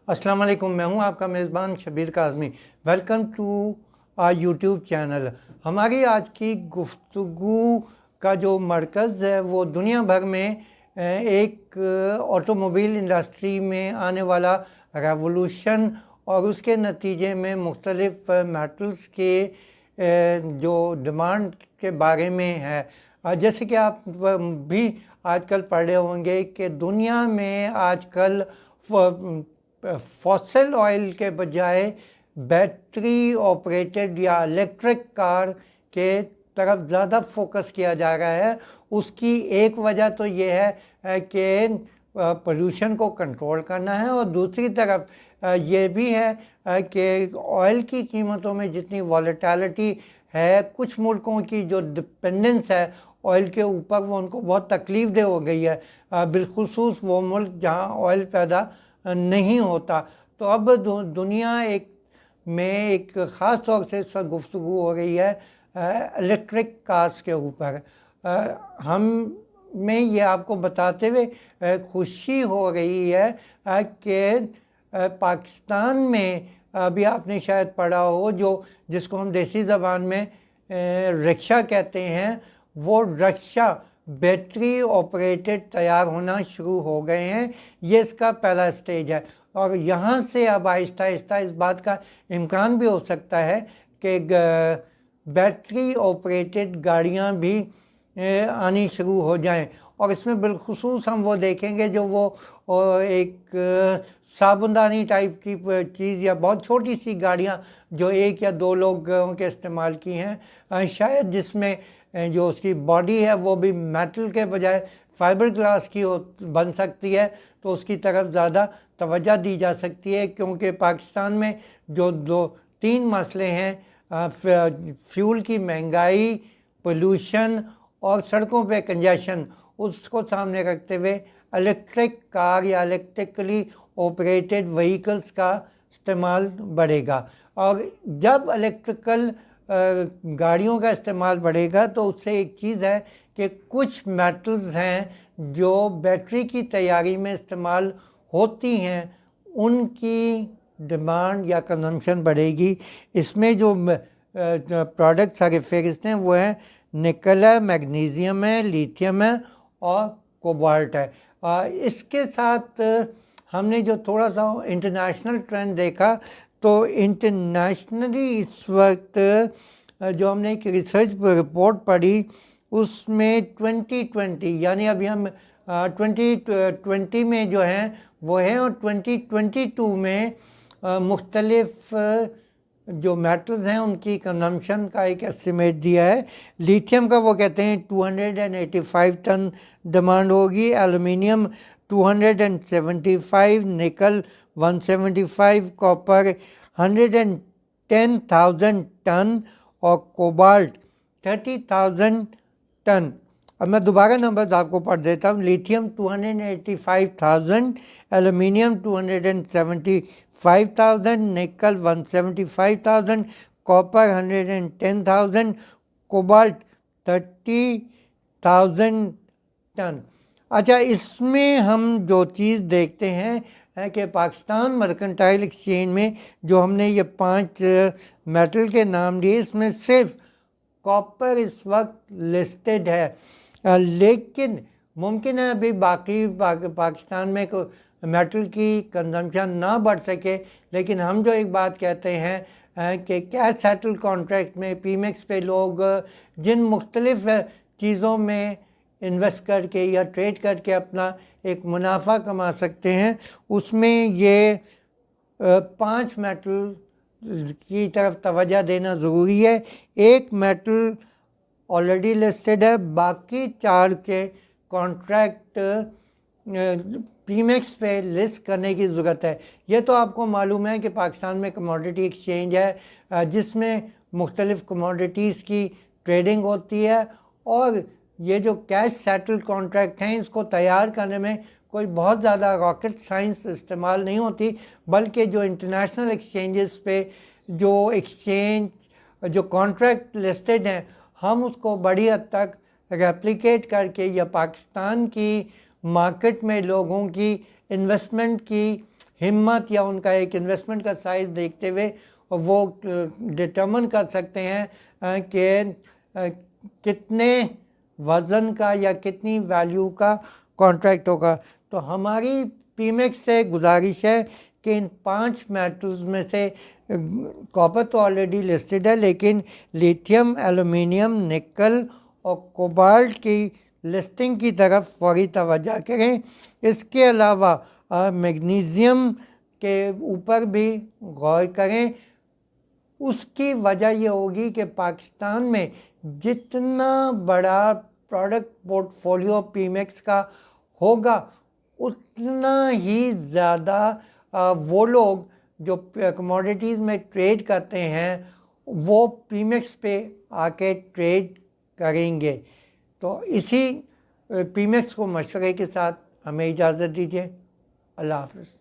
السلام علیکم، میں ہوں آپ کا میزبان Shabbir Kazmi. Welcome to our YouTube channel. ہماری آج کی گفتگو کا جو مرکز ہے وہ دنیا بھر میں ایک آٹو موبائل انڈسٹری میں آنے والا ریولوشن اور اس کے نتیجے میں مختلف میٹلز کے جو ڈیمانڈ کے بارے میں ہے۔ جیسے کہ آپ بھی آج کل پڑھ رہے ہوں گے کہ دنیا میں آج کل فاسل آئل کے بجائے بیٹری آپریٹڈ یا الیکٹرک کار کے طرف زیادہ فوکس کیا جا رہا ہے۔ اس کی ایک وجہ تو یہ ہے کہ پولوشن کو کنٹرول کرنا ہے، اور دوسری طرف یہ بھی ہے کہ آئل کی قیمتوں میں جتنی والیٹیلٹی ہے، کچھ ملکوں کی جو ڈپینڈنس ہے آئل کے اوپر وہ ان کو بہت تکلیف دہ ہو گئی ہے، بالخصوص وہ ملک جہاں آئل پیدا نہیں ہوتا۔ تو اب دنیا میں ایک خاص طور سے اس وقت گفتگو ہو رہی ہے الیکٹرک کارز کے اوپر۔ میں یہ آپ کو بتاتے ہوئے خوشی ہو رہی ہے کہ پاکستان میں ابھی آپ نے شاید پڑھا ہو جس کو ہم دیسی زبان میں رکشا کہتے ہیں، وہ رکشا بیٹری آپریٹڈ تیار ہونا شروع ہو گئے ہیں۔ یہ اس کا پہلا سٹیج ہے، اور یہاں سے اب آہستہ آہستہ اس بات کا امکان بھی ہو سکتا ہے کہ بیٹری آپریٹڈ گاڑیاں بھی آنی شروع ہو جائیں، اور اس میں بالخصوص ہم وہ دیکھیں گے جو وہ ایک صابندانی ٹائپ کی چیز یا بہت چھوٹی سی گاڑیاں جو ایک یا دو لوگوں کے استعمال کی ہیں، شاید جس میں جو اس کی باڈی ہے وہ بھی میٹل کے بجائے فائبر گلاس کی بن سکتی ہے، تو اس کی طرف زیادہ توجہ دی جا سکتی ہے، کیونکہ پاکستان میں جو تین مسئلے ہیں، فیول کی مہنگائی، پولوشن اور سڑکوں پہ کنجیشن، اس کو سامنے رکھتے ہوئے الیکٹرک کار یا الیکٹرکلی آپریٹڈ وہیکلز کا استعمال بڑھے گا۔ اور جب الیکٹریکل گاڑیوں کا استعمال بڑھے گا تو اس سے ایک چیز ہے کہ کچھ میٹلز ہیں جو بیٹری کی تیاری میں استعمال ہوتی ہیں، ان کی ڈیمانڈ یا کنزمپشن بڑھے گی۔ اس میں جو پروڈکٹس سارے فہرست ہیں وہ ہیں نکل ہے، میگنیزیم ہے، لیتھیم ہے اور کوبالٹ ہے۔ اس کے ساتھ ہم نے جو تھوڑا سا انٹرنیشنل ٹرینڈ دیکھا تو انٹرنیشنلی اس وقت جو ہم نے ایک ریسرچ رپورٹ پڑھی اس میں 2020 یعنی ابھی ہم 2020 میں جو ہیں وہ ہیں، اور 2022 میں مختلف جو میٹلز ہیں ان کی کنزمپشن کا ایک ایسٹیمیٹ دیا ہے۔ لیتھیم کا وہ کہتے ہیں 285 ٹن ڈیمانڈ ہوگی، ایلومینیم 275، نکل 175، کاپر 110,000 ٹن اور کوبالٹ 30,000 ٹن۔ اب میں دوبارہ نمبرز آپ کو پڑھ دیتا ہوں۔ لیتھیم 285,000، ایلومینیم 275,000، نکل 175,000، کاپر 110,000، کوبالٹ 30,000 ٹن۔ اچھا، اس میں ہم جو چیز دیکھتے ہیں کہ پاکستان مرکنٹائل ایکسچینج میں جو ہم نے یہ 5 میٹل کے نام لیے، اس میں صرف کاپر اس وقت لسٹڈ ہے، لیکن ممکن ہے ابھی باقی پاکستان میں میٹل کی کنزمپشن نہ بڑھ سکے، لیکن ہم جو ایک بات کہتے ہیں کہ کیش سیٹل کانٹریکٹ میں پی میکس پہ لوگ جن مختلف چیزوں میں انویسٹ کر کے یا ٹریڈ کر کے اپنا ایک منافع کما سکتے ہیں، اس میں یہ 5 میٹل کی طرف توجہ دینا ضروری ہے۔ ایک میٹل آلریڈی لسٹڈ ہے، باقی 4 کے کانٹریکٹ پی میکس پہ لسٹ کرنے کی ضرورت ہے۔ یہ تو آپ کو معلوم ہے کہ پاکستان میں کموڈیٹی ایکسچینج ہے جس میں مختلف کموڈیٹیز کی ٹریڈنگ ہوتی ہے، اور یہ جو کیش سیٹل کانٹریکٹ ہیں اس کو تیار کرنے میں کوئی بہت زیادہ راکٹ سائنس استعمال نہیں ہوتی، بلکہ جو انٹرنیشنل ایکسچینجز پہ جو کانٹریکٹ لسٹڈ ہیں ہم اس کو بڑی حد تک ریپلیکیٹ کر کے یا پاکستان کی مارکیٹ میں لوگوں کی انویسٹمنٹ کی ہمت یا ان کا ایک انویسٹمنٹ کا سائز دیکھتے ہوئے وہ ڈٹرمن کر سکتے ہیں کہ کتنے وزن کا یا کتنی ویلیو کا کانٹریکٹ ہوگا. تو ہماری پی میکس سے گزارش ہے کہ ان 5 میٹلز میں سے کاپر تو آلریڈی لسٹڈ ہے، لیکن لیتھیم، ایلومینیم، نکل اور کوبالٹ کی لسٹنگ کی طرف فوری توجہ کریں. اس کے علاوہ میگنیزیم کے اوپر بھی غور کریں. اس کی وجہ یہ ہوگی کہ پاکستان میں جتنا بڑا پروڈکٹ پورٹ فولیو پی میکس کا ہوگا اتنا ہی زیادہ وہ لوگ جو کموڈیٹیز میں ٹریڈ کرتے ہیں وہ پی میکس پہ آ کے ٹریڈ کریں گے. تو اسی پی میکس کو مشورے کے ساتھ ہمیں اجازت دیجیے. اللہ حافظ.